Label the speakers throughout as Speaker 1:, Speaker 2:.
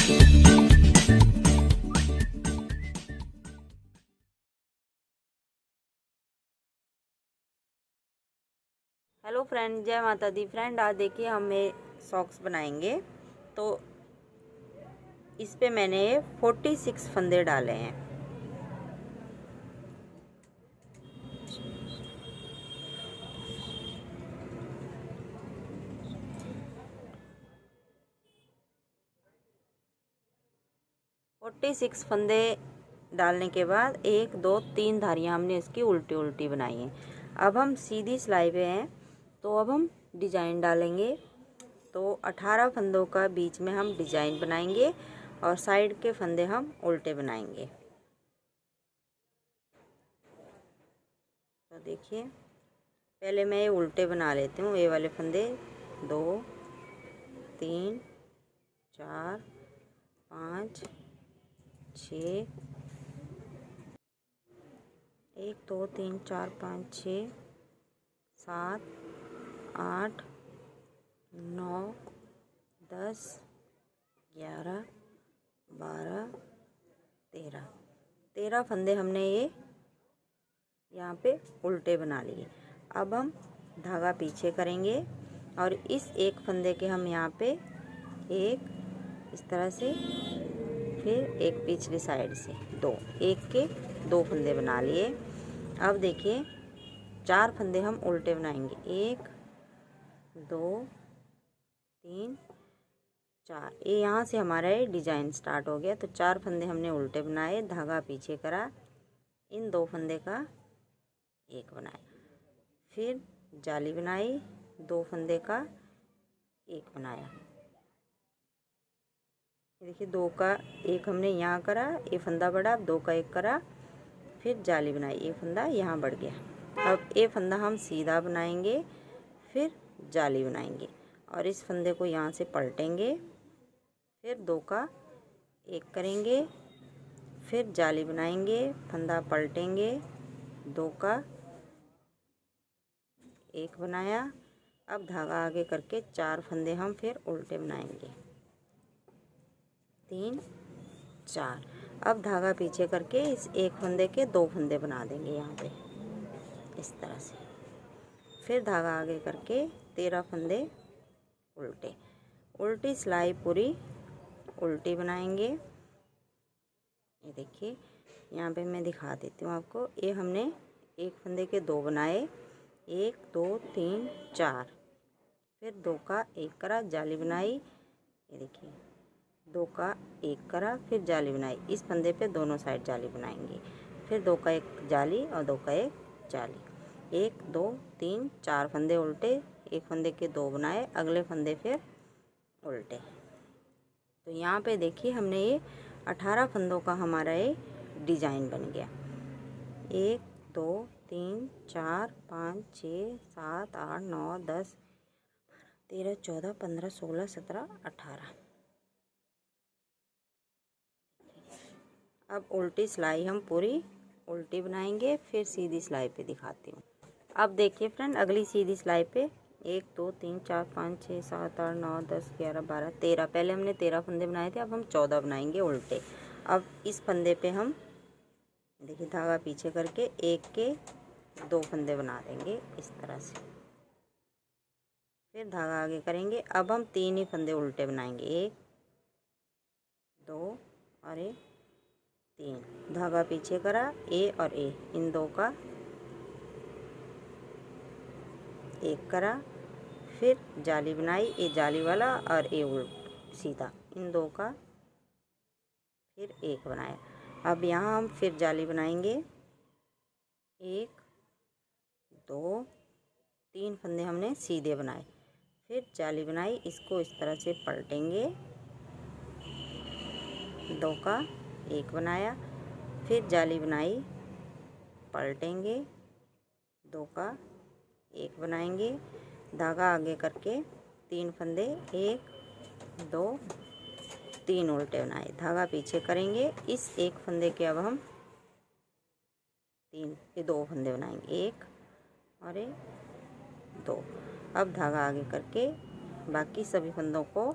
Speaker 1: Hello friend, जय माता दी। Friend, आज देखिए हम ये सॉक्स बनाएंगे। तो इस पे मैंने 46 फंदे डाले हैं। फोर्टी सिक्स फंदे डालने के बाद 1 2 3 धारियाँ हमने इसकी उल्टी उल्टी बनाई हैं। अब हम सीधी सिलाई पे हैं, तो अब हम डिजाइन डालेंगे। तो 18 फंदों का बीच में हम डिजाइन बनाएंगे और साइड के फंदे हम उल्टे बनाएंगे। तो देखिए, पहले मैं ये उल्टे बना लेती हूँ। ये वाले फंदे 2 3 4 5 6 1 2 3 4 5 6 7 8 9 10 11 12 13 फंदे हमने ये यहाँ पे उल्टे बना लिए। अब हम धागा पीछे करेंगे और इस एक फंदे के हम यहाँ पे एक इस तरह से, फिर एक पिछली साइड से एक के 2 फंदे बना लिए। अब देखिए 4 फंदे हम उल्टे बनाएंगे। 1 2 3 4। ये यहाँ से हमारा ये डिजाइन स्टार्ट हो गया। तो 4 फंदे हमने उल्टे बनाए, धागा पीछे करा, इन 2 फंदे का एक बनाया, फिर जाली बनाई, 2 फंदे का एक बनाया। देखिए 2 का एक हमने यहाँ करा, ये फंदा बढ़ा, 2 का एक करा, फिर जाली बनाई, ये फंदा यहाँ बढ़ गया। अब ये फंदा हम सीधा बनाएंगे, फिर जाली बनाएंगे और इस फंदे को यहाँ से पलटेंगे, फिर 2 का एक करेंगे, फिर जाली बनाएंगे, फंदा पलटेंगे, 2 का एक बनाया। अब धागा आगे करके 4 फंदे हम फिर उल्टे बनाएंगे, 3 4। अब धागा पीछे करके इस एक फंदे के 2 फंदे बना देंगे यहाँ पे इस तरह से। फिर धागा आगे करके 13 फंदे उल्टे, उल्टी सिलाई पूरी उल्टी बनाएंगे। ये देखिए, यहाँ पे मैं दिखा देती हूँ आपको। ये हमने एक फंदे के 2 बनाए, 1 2 3 4, फिर 2 का एक करा, जाली बनाई। ये देखिए 2 का एक करा, फिर जाली बनाई, इस फंदे पे दोनों साइड जाली बनाएंगे, फिर 2 का एक जाली और 2 का एक जाली। 1 2 3 4 फंदे उल्टे, एक फंदे के 2 बनाए, अगले फंदे फिर उल्टे। तो यहाँ पे देखिए हमने ये 18 फंदों का हमारा ये डिजाइन बन गया। 1 2 3 4 5 6 7 8 9 10 13 14 15 16 17 18। अब उल्टी सिलाई हम पूरी उल्टी बनाएंगे, फिर सीधी सिलाई पे दिखाती हूँ। अब देखिए फ्रेंड, अगली सीधी सिलाई पे 1 2 3 4 5 6 7 8 9 10 11 12 13। पहले हमने 13 फंदे बनाए थे, अब हम 14 बनाएंगे उल्टे। अब इस फंदे पे हम देखिए धागा पीछे करके एक के 2 फंदे बना देंगे इस तरह से, फिर धागा आगे करेंगे। अब हम 3 ही फंदे उल्टे बनाएंगे, 1 2 और 3। धागा पीछे करा, ए और ए, इन 2 का एक करा, फिर जाली बनाई, ए जाली वाला और ए उल्ट सीधा, इन 2 का फिर एक बनाया। अब यहाँ हम फिर जाली बनाएंगे, 1 2 3 फंदे हमने सीधे बनाए, फिर जाली बनाई, इसको इस तरह से पलटेंगे, 2 का एक बनाया, फिर जाली बनाई, पलटेंगे, 2 का एक बनाएंगे, धागा आगे करके 3 फंदे 1 2 3 उल्टे बनाए, धागा पीछे करेंगे, इस एक फंदे के अब हम 2 फंदे बनाएंगे, 1 और 2। अब धागा आगे करके बाकी सभी फंदों को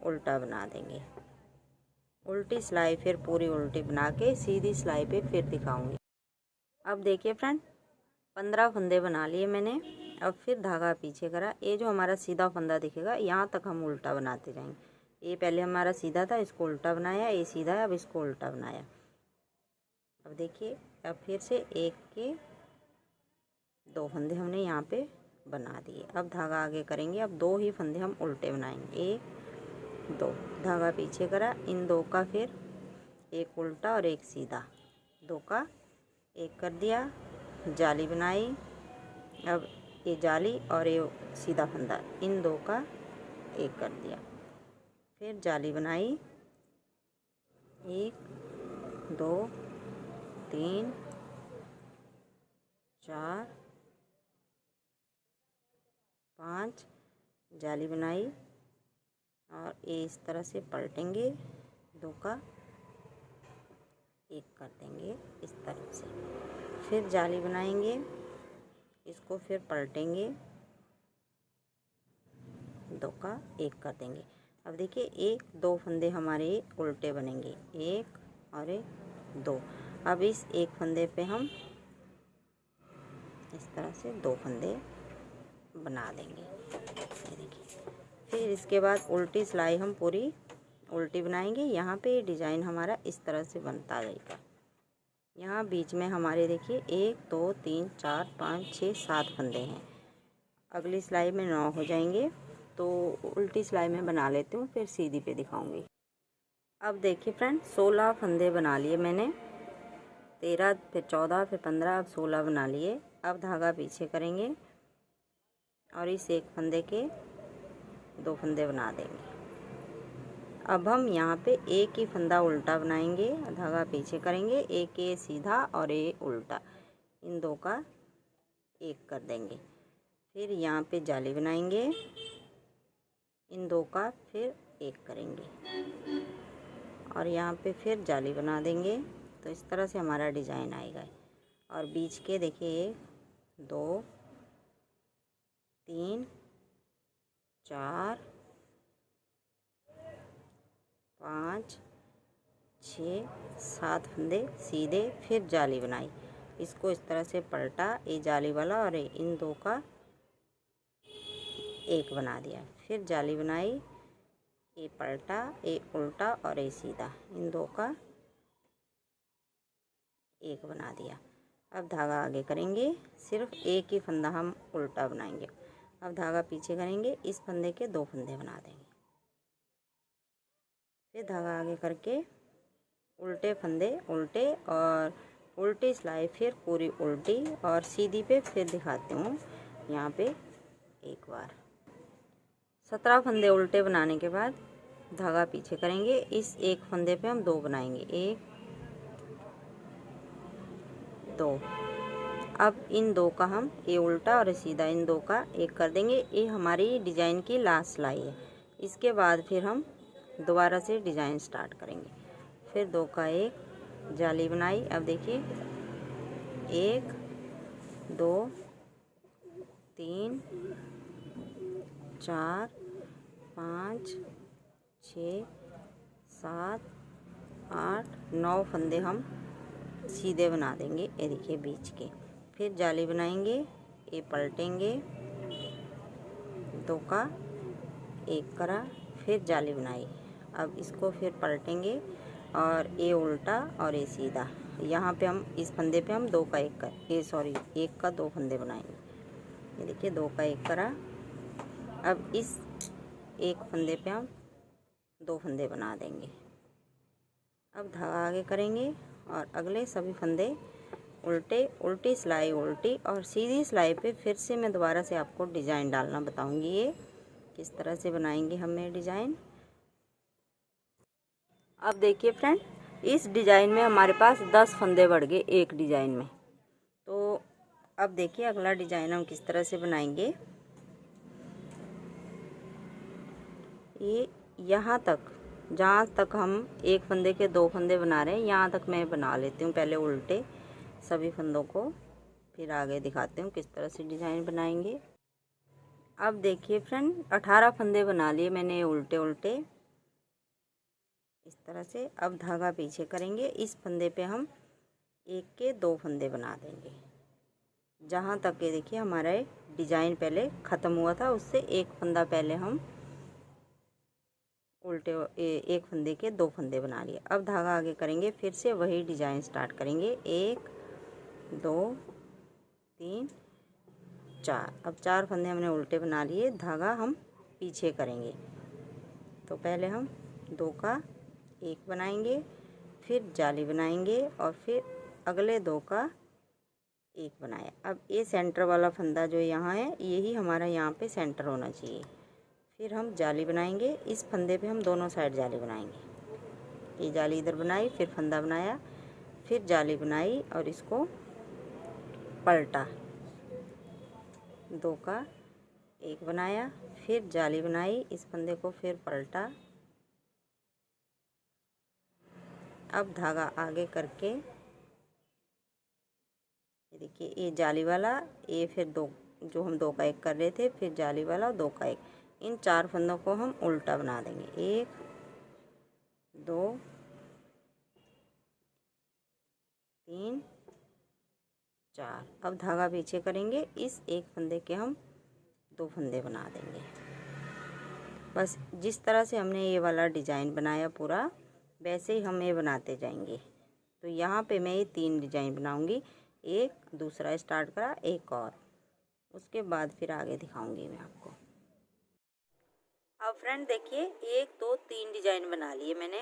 Speaker 1: उल्टा बना देंगे। उल्टी सिलाई फिर पूरी उल्टी बना के सीधी सिलाई पे फिर दिखाऊंगी। अब देखिए फ्रेंड, 15 फंदे बना लिए मैंने। अब फिर धागा पीछे करा। ये जो हमारा सीधा फंदा दिखेगा यहाँ तक हम उल्टा बनाते जाएंगे। ये पहले हमारा सीधा था, इसको उल्टा बनाया, ये सीधा है, अब इसको उल्टा बनाया। अब देखिए, अब फिर से एक के 2 फंदे हमने यहाँ पे बना दिए। अब धागा आगे करेंगे। अब 2 ही फंदे हम उल्टे बनाएंगे, 1 2। धागा पीछे करा, इन 2 का फिर एक उल्टा और एक सीधा, 2 का एक कर दिया, जाली बनाई। अब ये जाली और ये सीधा फंदा, इन 2 का एक कर दिया, फिर जाली बनाई, 1 2 3 4 5, जाली बनाई और ये इस तरह से पलटेंगे, 2 का एक कर देंगे इस तरह से। फिर जाली बनाएंगे, इसको फिर पलटेंगे, 2 का एक कर देंगे। अब देखिए, 1 2 फंदे हमारे उल्टे बनेंगे, 1 और 2। अब इस एक फंदे पे हम इस तरह से 2 फंदे बना देंगे, ये देखिए। फिर इसके बाद उल्टी सिलाई हम पूरी उल्टी बनाएंगे। यहाँ पे डिज़ाइन हमारा इस तरह से बनता जाएगा। यहाँ बीच में हमारे देखिए 1 2 3 4 5 6 7 फंदे हैं। अगली सिलाई में 9 हो जाएंगे, तो उल्टी सिलाई में बना लेती हूँ, फिर सीधी पे दिखाऊंगी। अब देखिए फ्रेंड, 16 फंदे बना लिए मैंने, 13 फिर 14 फिर 15, अब 16 बना लिए। अब धागा पीछे करेंगे और इस एक फंदे के 2 फंदे बना देंगे। अब हम यहाँ पे एक ही फंदा उल्टा बनाएंगे, धागा पीछे करेंगे, एक ये सीधा और ये उल्टा, इन 2 का एक कर देंगे। फिर यहाँ पे जाली बनाएंगे, इन 2 का फिर एक करेंगे और यहाँ पे फिर जाली बना देंगे। तो इस तरह से हमारा डिज़ाइन आएगा। और बीच के देखिए 1 2 3 4 5 6 7 फंदे सीधे, फिर जाली बनाई, इसको इस तरह से पलटा, ये जाली वाला और इन 2 का एक बना दिया। फिर जाली बनाई, ये पलटा, ये उल्टा और ये सीधा, इन 2 का एक बना दिया। अब धागा आगे करेंगे, सिर्फ एक ही फंदा हम उल्टा बनाएंगे। अब धागा पीछे करेंगे, इस फंदे के 2 फंदे बना देंगे। फिर धागा आगे करके उल्टे फंदे उल्टे और उल्टी सिलाई फिर पूरी उल्टी और सीधी पे फिर दिखाती हूँ। यहाँ पे एक बार 17 फंदे उल्टे बनाने के बाद धागा पीछे करेंगे, इस एक फंदे पे हम 2 बनाएंगे, 1 2। अब इन 2 का हम ये उल्टा और सीधा, इन 2 का एक कर देंगे। ये हमारी डिज़ाइन की लास्ट सिलाई है। इसके बाद फिर हम दोबारा से डिज़ाइन स्टार्ट करेंगे। फिर 2 का एक, जाली बनाई। अब देखिए 1 2 3 4 5 6 7 8 9 फंदे हम सीधे बना देंगे, ये देखिए बीच के। फिर जाली बनाएंगे, ये पलटेंगे, 2 का एक करा, फिर जाली बनाई। अब इसको फिर पलटेंगे और ये उल्टा और ये सीधा, यहाँ पे हम इस फंदे पे हम 2 का एक कर, ये सॉरी 1 का 2 फंदे बनाएंगे, ये देखिए 2 का एक करा। अब इस एक फंदे पे हम 2 फंदे बना देंगे। अब धागा आगे करेंगे और अगले सभी फंदे उल्टे, उल्टी सिलाई उल्टी और सीधी सिलाई पे फिर से मैं दोबारा से आपको डिज़ाइन डालना बताऊंगी, ये किस तरह से बनाएंगे हम ये डिज़ाइन। अब देखिए फ्रेंड, इस डिज़ाइन में हमारे पास 10 फंदे बढ़ गए एक डिज़ाइन में। तो अब देखिए अगला डिज़ाइन हम किस तरह से बनाएंगे। ये यहाँ तक, जहाँ तक हम एक फंदे के 2 फंदे बना रहे हैं, यहाँ तक मैं बना लेती हूँ पहले उल्टे सभी फंदों को, फिर आगे दिखाती हूँ किस तरह से डिज़ाइन बनाएंगे। अब देखिए फ्रेंड, 18 फंदे बना लिए मैंने उल्टे उल्टे, इस तरह से। अब धागा पीछे करेंगे, इस फंदे पे हम एक के 2 फंदे बना देंगे। जहाँ तक ये देखिए हमारा डिजाइन पहले ख़त्म हुआ था, उससे एक फंदा पहले हम उल्टे एक फंदे के 2 फंदे बना लिए। अब धागा आगे करेंगे, फिर से वही डिजाइन स्टार्ट करेंगे। 1 2 3 4। अब 4 फंदे हमने उल्टे बना लिए, धागा हम पीछे करेंगे। तो पहले हम 2 का 1 बनाएंगे, फिर जाली बनाएंगे और फिर अगले 2 का 1 बनाया। अब ये सेंटर वाला फंदा जो यहाँ है, यही हमारा यहाँ पे सेंटर होना चाहिए। फिर हम जाली बनाएंगे, इस फंदे पे हम दोनों साइड जाली बनाएंगे। ये जाली इधर बनाई, फिर फंदा बनाया, फिर जाली बनाई और इसको पलटा। 2 का 1 बनाया, फिर जाली बनाई, इस फंदे को फिर पलटा। अब धागा आगे करके ये देखिए, ये जाली वाला, ये फिर 2 जो हम 2 का 1 कर रहे थे, फिर जाली वाला 2 का 1। इन 4 फंदों को हम उल्टा बना देंगे। 1 2 3 4। अब धागा पीछे करेंगे, इस एक फंदे के हम 2 फंदे बना देंगे। बस जिस तरह से हमने ये वाला डिज़ाइन बनाया पूरा, वैसे ही हम ये बनाते जाएंगे। तो यहाँ पे मैं ये 3 डिज़ाइन बनाऊंगी, एक दूसरा स्टार्ट करा, एक और, उसके बाद फिर आगे दिखाऊंगी मैं आपको। अब फ्रेंड देखिए, 1 2 3 डिज़ाइन बना लिए मैंने।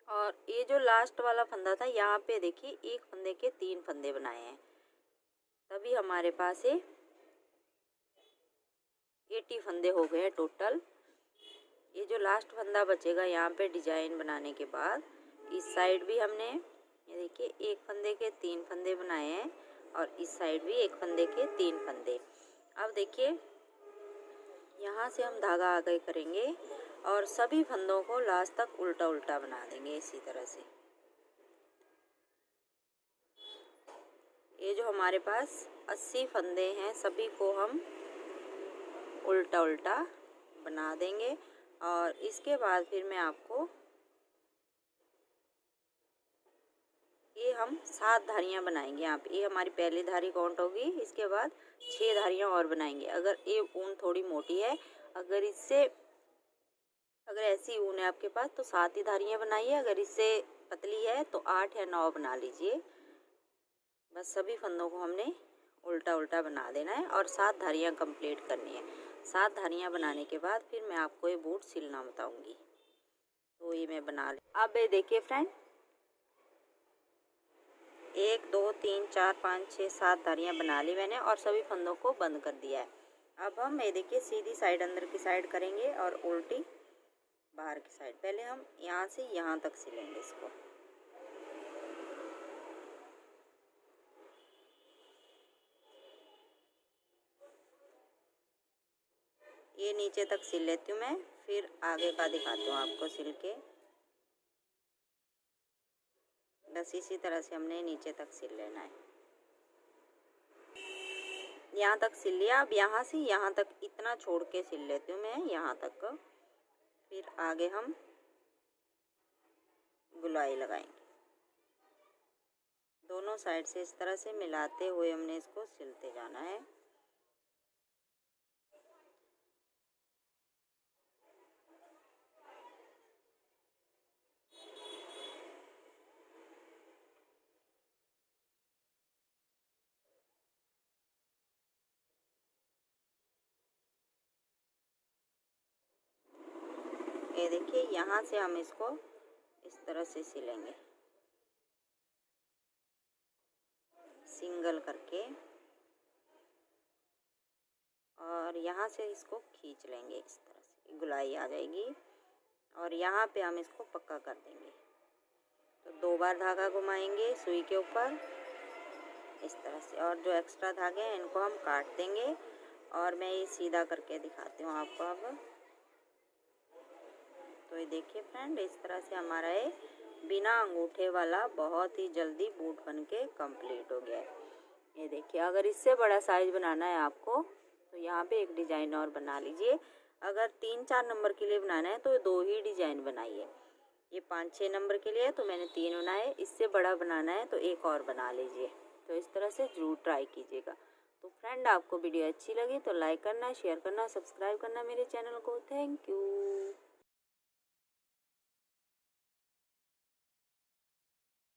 Speaker 1: और ये जो लास्ट वाला फंदा था, यहाँ पे देखिए एक फंदे के 3 फंदे बनाए हैं, तभी हमारे पास ये 80 फंदे हो गए हैं टोटल। ये जो लास्ट फंदा बचेगा यहाँ पे डिजाइन बनाने के बाद, इस साइड भी हमने ये देखिए एक फंदे के 3 फंदे बनाए हैं और इस साइड भी एक फंदे के 3 फंदे। अब देखिए यहाँ से हम धागा आगे करेंगे और सभी फंदों को लास्ट तक उल्टा उल्टा बना देंगे इसी तरह से। ये जो हमारे पास 80 फंदे हैं, सभी को हम उल्टा उल्टा बना देंगे। और इसके बाद फिर मैं आपको ये हम 7 धारियाँ बनाएंगे। यहाँ पे ये हमारी पहली धारी काउंट होगी, इसके बाद 6 धारियाँ और बनाएंगे। अगर ये ऊन थोड़ी मोटी है, अगर ऐसी ऊन है आपके पास तो 7 ही धारियाँ बनाइए, अगर इससे पतली है तो 8 या 9 बना लीजिए। बस सभी फंदों को हमने उल्टा उल्टा बना देना है और 7 धारियाँ कंप्लीट करनी है। 7 धारियाँ बनाने के बाद फिर मैं आपको ये बूट सिलना बताऊंगी। तो ये मैं बना ली। अब ये देखिए फ्रेंड, 1 2 3 4 5 6 7 धारियाँ बना ली मैंने और सभी फंदों को बंद कर दिया है। अब हम ये देखिए सीधी साइड अंदर की साइड करेंगे और उल्टी बाहर की साइड। पहले हम यहाँ से यहाँ तक सिलेंगे इसको। ये नीचे तक सिल लेती हूँ मैं, फिर आगे का दिखाती हूँ आपको सिल के। बस इसी तरह से हमने नीचे तक सिल लेना है। यहाँ तक सिल लिया। अब यहाँ से यहाँ तक इतना छोड़ के सिल लेती हूँ मैं, यहाँ तक। फिर आगे हम गुलाई लगाएंगे। दोनों साइड से इस तरह से मिलाते हुए हमने इसको सिलते जाना है। ये देखिए, यहाँ से हम इसको इस तरह से सिलेंगे, सिंगल करके, और यहाँ से इसको खींच लेंगे इस तरह से, गुलाई आ जाएगी और यहाँ पे हम इसको पक्का कर देंगे। तो 2 बार धागा घुमाएंगे सुई के ऊपर इस तरह से, और जो एक्स्ट्रा धागे हैं इनको हम काट देंगे। और मैं ये सीधा करके दिखाती हूँ आपको अब। तो ये देखिए फ्रेंड, इस तरह से हमारा ये बिना अंगूठे वाला बहुत ही जल्दी बूट बन के कम्प्लीट हो गया है। ये देखिए, अगर इससे बड़ा साइज बनाना है आपको तो यहाँ पे एक डिज़ाइन और बना लीजिए। अगर 3 4 नंबर के लिए बनाना है तो 2 ही डिज़ाइन बनाइए। ये 5-6 नंबर के लिए है तो मैंने 3 बनाए, इससे बड़ा बनाना है तो एक और बना लीजिए। तो इस तरह से ज़रूर ट्राई कीजिएगा। तो फ्रेंड, आपको वीडियो अच्छी लगी तो लाइक करना, शेयर करना, सब्सक्राइब करना मेरे चैनल को। Thank you.